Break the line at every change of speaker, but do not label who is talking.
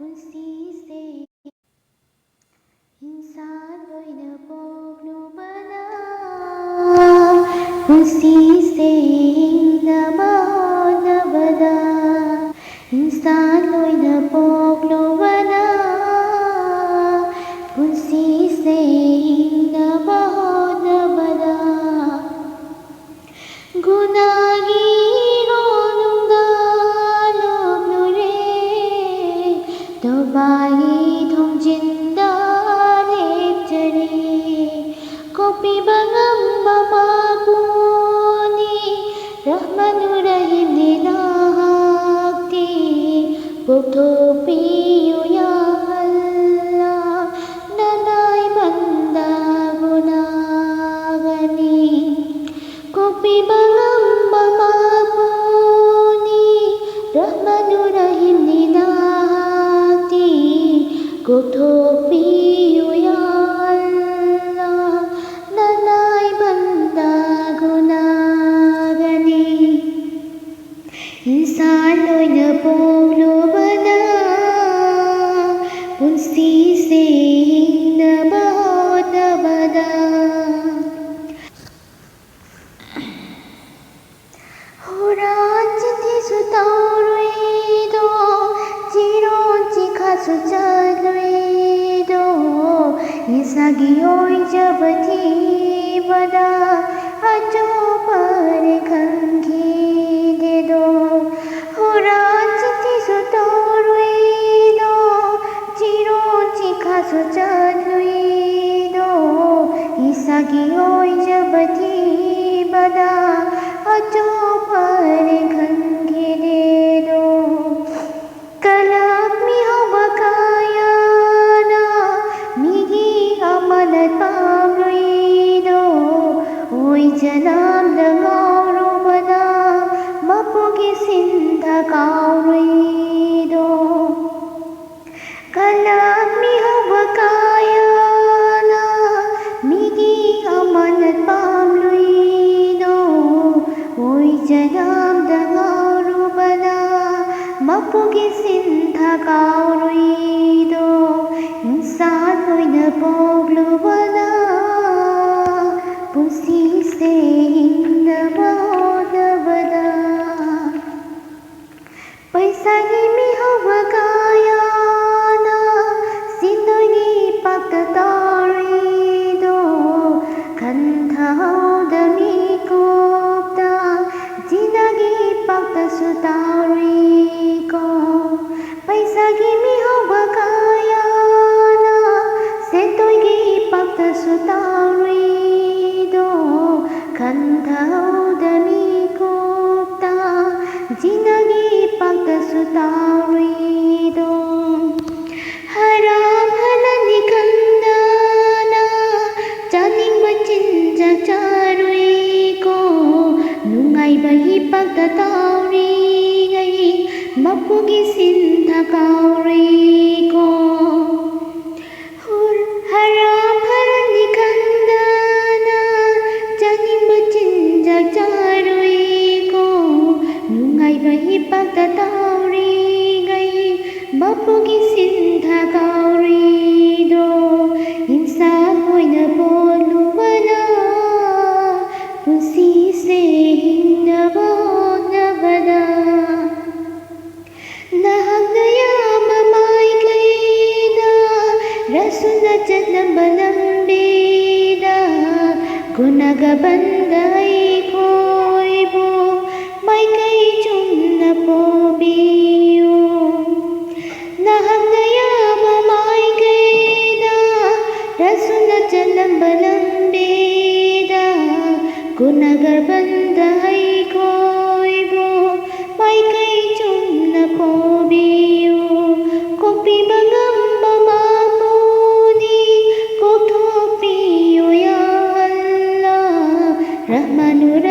पुंसीसे इंसान लोइना पोगलुबना पुंसीसे हिंगनबा होनबदा इंसान लोइना पोगलुबना पुंसीसे हिंगनबा होनबदा गुनागी रोनुंगा लोगलुरे तोबाई थोंजिंदा लेपचरे कोपी बंगम बमापुनी रहमानुरहिम दिनाहती पुथोपियो या अल्लाह ननाई बंदा गुनागनी कोपी बंगम बमापुनी रहमानुरहिम दिनाहती पुथोपियो या अल्लाह ननाई बंदा गुनागनी इंसान लोइना पोगलुबना पुंसीसे हिंगनबा होनबदा 호랑지티 수타오르이도 지론지 가수자르이도 인사기 오이저버티 바다 아조바레 감기데도 호랑지티 수타오르이도 지론지 가수자르이도 인사기 오이저버티 바다 अजोबारे खंगिरेदो कलाक मी हो बकायाना मिगी अमलत पामरुइदो ओई जनाम दगावरो बना मपुगी सिंधा कावरुइदो कलाक मी हो बकायाना मिगी अमलत पामरुइदो ओई जनाम दगावरो बना मपुगी सिंधा कावरुइदो इंसान लोइना पोगलुबना पुंसीसे हिंगनबा होनबदा पैसागी मिहवगायाना जिंदगी पकतारिदो खंथाउदमी कोपता जिंदगी पकता सुतारिको पैसागी मिहवगायाना जिंदगी पकता सुतारिदो खंथाउदमी कोपता जिंदगी पकता सुतारिदो हराम हलाली खंदाना चानिंगबा चिंजाक चारुइको नुंगाइबा हिपकता ताउरिगै मपुगी सिंधा काउरिको हराम हलाली खंदाना चानिंगबा चिंजाक चारुइको नुंगाइबा हिपकता ताउरिगै मपुगी सिंधा काउरिदो इंसान लोइना पोगलुबना पुंसीसे हिंगनबा होनबदा नहंगया ममाइगैदा रसुना चनंबा लंबेदा गुनागा बंदाई खोइबो माइकै चुम्ना पोबियो नहंगया ममाइगैदा रसुना चनंबा लंबेदा गुनागा बंदाई खोइबो माइकै चुम्ना पोबियो कोपी बंगम बमापुनी कोथोपियो या अल्लाह रहमानुर